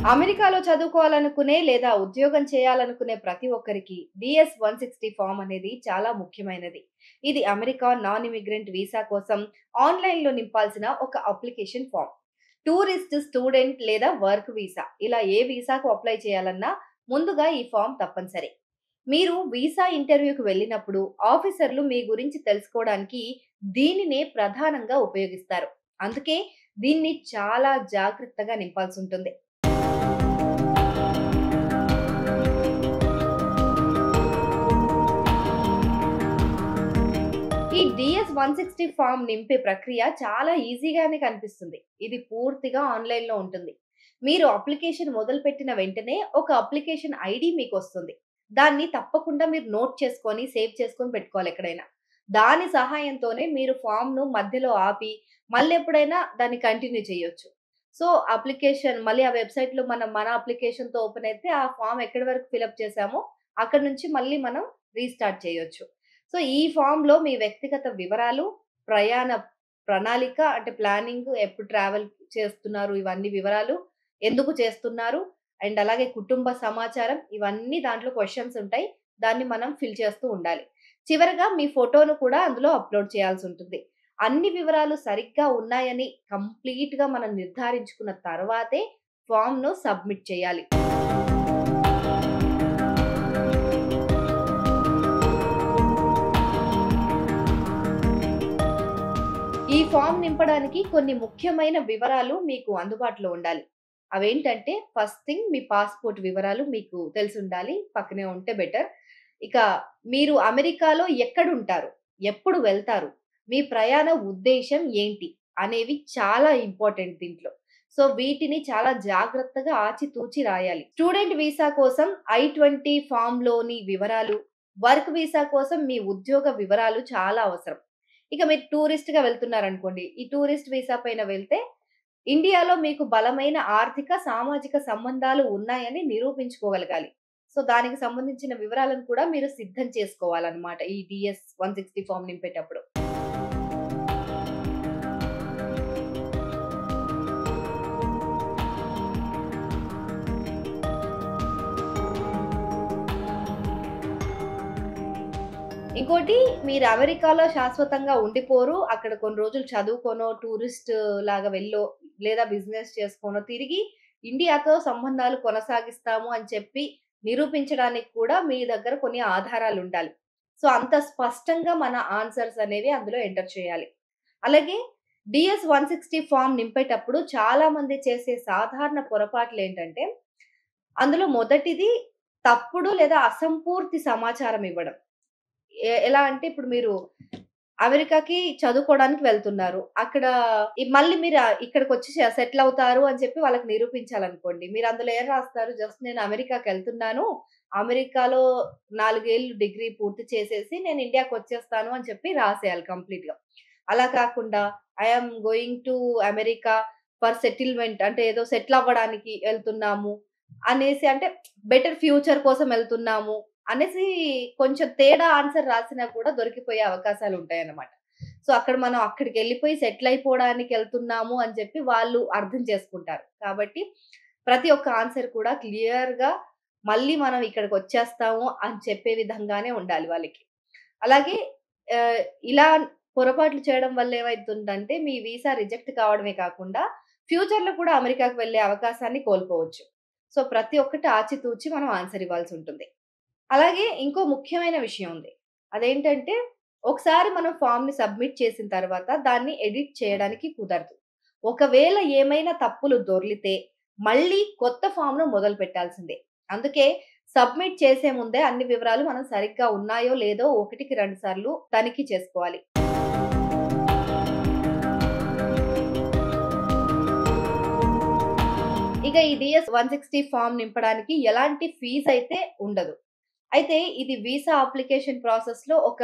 అమెరికాలో చదువుకోవాలనుకునే లేదా ఉద్యోగం చేయాలనుకునే ప్రతి ఒక్కరికి DS-160 ఫామ్ అనేది చాలా ముఖ్యమైనది. ఇది అమెరికా నాన్ ఇమిగ్రెంట్ వీసా కోసం ఆన్‌లైన్‌లో నింపాల్సిన ఒక అప్లికేషన్ ఫామ్. టూరిస్ట్, స్టూడెంట్ లేదా వర్క్ వీసా ఇలా ఏ వీసాకు అప్లై చేయాలన్నా ముందుగా ఈ ఫామ్ తప్పనిసరి. మీరు వీసా ఇంటర్వ్యూకి వెళ్ళినప్పుడు ఆఫీసర్లు మీ గురించి తెలుసుకోవడానికి దీనినే ప్రధానంగా ఉపయోగిస్తారు. అందుకే దీన్ని చాలా జాగ్రత్తగా నింపాల్సుంటుంది. ఈ DS-160 ఫార్మ్ నింపే ప్రక్రియ చాలా ఈజీగానే కనిపిస్తుంది. ఇది పూర్తిగా ఆన్‌లైన్‌లో ఉంటుంది. మీరు అప్లికేషన్ మొదలుపెట్టిన వెంటనే ఒక అప్లికేషన్ ఐడీ మీకొస్తుంది. దాన్ని తప్పకుండా మీరు నోట్ చేసుకొని, సేవ్ చేసుకొని పెట్టుకోవాలి ఎక్కడైనా. దాని సహాయంతోనే మీరు ఫార్మ్‌ను మధ్యలో ఆపి, మళ్ళెప్పుడైనా దాన్ని కంటిన్యూ చేయొచ్చు. సో, అప్లికేషన్ మళ్ళీ ఆ వెబ్‌సైట్‌లో మన అప్లికేషన్‌తో ఓపెన్ అయితే ఆ ఫార్మ్ ఎక్కడి వరకు ఫిలప్ చేసామో, అక్కడి నుంచి మళ్ళీ మనం రీస్టార్ట్ చేయొచ్చు. సో, ఈ ఫార్మ్‌లో మీ వ్యక్తిగత వివరాలు, ప్రయాణ ప్రణాళిక అంటే ప్లానింగ్, ఎప్పుడు ట్రావెల్ చేస్తున్నారు ఇవన్నీ వివరాలు, ఎందుకు చేస్తున్నారు, అండ్ అలాగే కుటుంబ సమాచారం ఇవన్నీ దాంట్లో క్వెషన్స్ ఉంటాయి. దాన్ని మనం ఫిల్ చేస్తూ ఉండాలి. చివరగా మీ ఫోటోను కూడా అందులో అప్‌లోడ్ చేయాల్సుంటుంది. అన్ని వివరాలు సరిగ్గా ఉన్నాయని కంప్లీట్‌గా మనం నిర్ధారించుకున్న తర్వాతే ఫార్మ్‌ను సబ్మిట్ చేయాలి. ఈ ఫార్మ్ నింపడానికి కొన్ని ముఖ్యమైన వివరాలు మీకు అందుబాటులో ఉండాలి. అవేంటంటే ఫస్ట్ థింగ్ మీ పాస్‌పోర్ట్ వివరాలు మీకు తెలిసుండాలి. పక్కనే ఉంటే బెటర్. ఇక మీరు అమెరికాలో ఎక్కడుంటారు? ఎప్పుడు వెళ్తారు? మీ ప్రయాణ ఉద్దేశ్యం ఏంటి? అనేవి చాలా ఇంపార్టెంట్ దీంట్లో. సో, వీటిని చాలా జాగ్రత్తగా ఆచితూచి రాయాలి. స్టూడెంట్ వీసా కోసం I-20 ఫార్మ్‌లోని వివరాలు, వర్క్ వీసా కోసం మీ ఉద్యోగ వివరాలు చాలా అవసరం. ఇక మీరు టూరిస్ట్‌గా వెళ్తున్నారనుకోండి. ఈ టూరిస్ట్ వీసా పైన వెళ్తే, ఇండియాలో మీకు బలమైన ఆర్థిక, సామాజిక సంబంధాలు ఉన్నాయని నిరూపించుకోగలగాలి. సో, దానికి సంబంధించిన వివరాలను కూడా మీరు సిద్ధం చేసుకోవాలన్నమాట. ఈ DS-160 ఫార్మ్ నింపేటప్పుడు. ఇంకోటి మీరు అమెరికాలో శాశ్వతంగా ఉండిపోరు. అక్కడ కొన్ని రోజులు చదువుకోనో, టూరిస్ట్ లాగా వెళ్ళో, లేదా బిజినెస్ చేసుకోనో తిరిగి ఇండియాతో సంబంధాలు కొనసాగిస్తాము అని చెప్పి నిరూపించడానికి కూడా మీ దగ్గర కొన్ని ఆధారాలుండాలి. సో, అంత స్పష్టంగా మన ఆన్సర్స్ అనేవి అందులో ఎంటర్ చేయాలి. అలాగే DS-160 ఫార్మ్ నింపేటప్పుడు చాలా మంది చేసే సాధారణ పొరపాట్లేంటంటే, అందులో మొదటిది తప్పుడు లేదా అసంపూర్తి సమాచారం ఇవ్వడం. ఎలా అంటే ఇప్పుడు మీరు అమెరికాకి చదువుకోవడానికి వెళ్తున్నారు. అక్కడ మళ్ళీ మీరు ఇక్కడికొచ్చి సెటిల్ అవుతారు అని చెప్పి వాళ్ళకి నిరూపించాలనుకోండి. మీరు అందులో ఏం రాస్తారు? జస్ట్ నేను అమెరికాకెళ్తున్నాను. అమెరికాలో 4 ఏళ్ళు డిగ్రీ పూర్తి చేసేసి నేను ఇండియాకొచ్చేస్తాను అని చెప్పి రాసేయాలి కంప్లీట్‌గా. అలా కాకుండా I am going to America for settlement అంటే ఏదో సెటిల్ అవ్వడానికి వెళ్తున్నాము అనేసి అంటే బెటర్ ఫ్యూచర్ కోసం వెళ్తున్నాము అనేసి కొంచెం తేడా ఆన్సర్ రాసినా కూడా దొరికిపోయే అవకాశాలుంటాయన్నమాట. సో, అక్కడ మనం అక్కడికెళ్ళిపోయి సెటిల్ అయిపోవడానికెళ్తున్నాము అని చెప్పి వాళ్ళు అర్థం చేసుకుంటారు. కాబట్టి ప్రతి ఒక్క ఆన్సర్ కూడా క్లియర్‌గా మళ్ళీ మనం ఇక్కడికొచ్చేస్తాము అని చెప్పే విధంగానే ఉండాలి వాళ్ళకి. అలాగే ఆహ్, ఇలా పొరపాట్లు చేయడం వల్ల ఏమైతుందంటే మీ వీసా రిజెక్ట్ కావడమే కాకుండా ఫ్యూచర్‌లో కూడా అమెరికాకి వెళ్ళే అవకాశాన్ని కోల్పోవచ్చు. సో, ప్రతి ఒక్కటి ఆచితూచి మనం ఆన్సర్ ఇవ్వాల్సుంటుంది. అలాగే ఇంకో ముఖ్యమైన విషయం ఉంది. అదేంటంటే, ఒకసారి మనం ఫార్మ్‌ని సబ్మిట్ చేసిన తర్వాత దాన్ని ఎడిట్ చేయడానికి కుదరదు. ఒకవేళ ఏమైనా తప్పులు దొర్లితే మళ్ళీ కొత్త ఫార్మ్‌ను మొదలుపెట్టాల్సిందే. అందుకే సబ్మిట్ చేసే ముందే అన్ని వివరాలు మనం సరిగ్గా ఉన్నాయో లేదో ఒకటికి 2 సార్లు తనిఖీ చేసుకోవాలి. ఇక ఈ DS-160 ఫార్మ్ నింపడానికి ఎలాంటి ఫీజయితే ఉండదు. అయితే ఇది వీసా అప్లికేషన్ ప్రాసెస్‌లో ఒక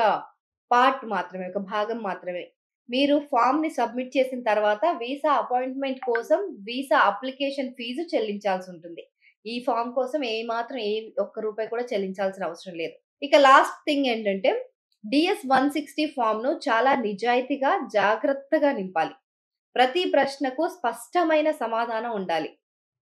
పార్ట్ మాత్రమే. ఒక భాగం మాత్రమే. మీరు ఫార్మ్‌ని సబ్మిట్ చేసిన తర్వాత వీసా అపాయింట్‌మెంట్ కోసం వీసా అప్లికేషన్ ఫీజు చెల్లించాల్సుంటుంది. ఈ ఫార్మ్ కోసం ఒక్క రూపాయి కూడా చెల్లించాల్సిన అవసరం లేదు. ఇక లాస్ట్ థింగ్ ఏంటంటే DS-160 ఫార్మ్‌ను చాలా నిజాయితీగా, జాగ్రత్తగా నింపాలి. ప్రతి ప్రశ్నకు స్పష్టమైన సమాధానం ఉండాలి.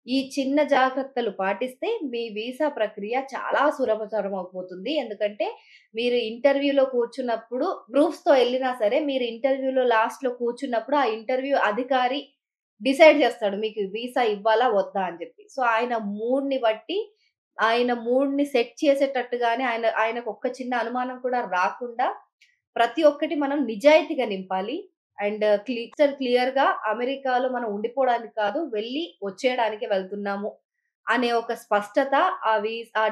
ఈ చిన్న జాగ్రత్తలు పాటిస్తే మీ వీసా ప్రక్రియ చాలా సులభతరం అయిపోతుంది. ఎందుకంటే మీరు ఇంటర్వ్యూలో కూర్చున్నప్పుడు ప్రూఫ్స్‌తో ఎళ్ళినా సరే మీరు ఇంటర్వ్యూలో లాస్ట్‌లో కూర్చున్నప్పుడు ఆ ఇంటర్వ్యూ అధికారి డిసైడ్ చేస్తాడు. మీకు వీసా ఇవ్వాలా? వద్దా? అని చెప్పి. సో, ఆయన మూడ్‌ని బట్టి ఆయన మూడ్‌ని సెట్ చేసేటట్టుగానే ఆయనకు ఒక్క చిన్న అనుమానం కూడా రాకుండా ప్రతి ఒక్కటి మనం నిజాయితీగా నింపాలి. అండ్ క్లియర్‌గా అమెరికాలో మనం ఉండిపోవడానికి కాదు, వెళ్లి వచ్చేయడానికే వెళ్తున్నాము అనే ఒక స్పష్టత ఆ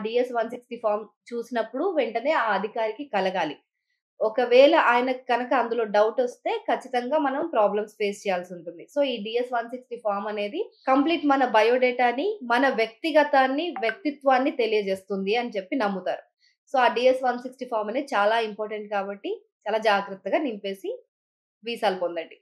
డీఎస్-160 ఫార్మ్ చూసినప్పుడు వెంటనే ఆ అధికారికి కలగాలి. ఒకవేళ ఆయనకు కనుక అందులో డౌటొస్తే ఖచ్చితంగా మనం ప్రాబ్లమ్స్ ఫేస్ చేయాల్సుంటుంది. సో, ఈ డీఎస్-160 ఫార్మ్ అనేది కంప్లీట్ మన బయోడేటాని, మన వ్యక్తిత్వాన్ని తెలియజేస్తుంది అని చెప్పి నమ్ముతారు. సో, ఆ డీఎస్-160 ఫార్మ్ అనేది చాలా ఇంపార్టెంట్ కాబట్టి చాలా జాగ్రత్తగా నింపేసి వీసాలు పొందండి.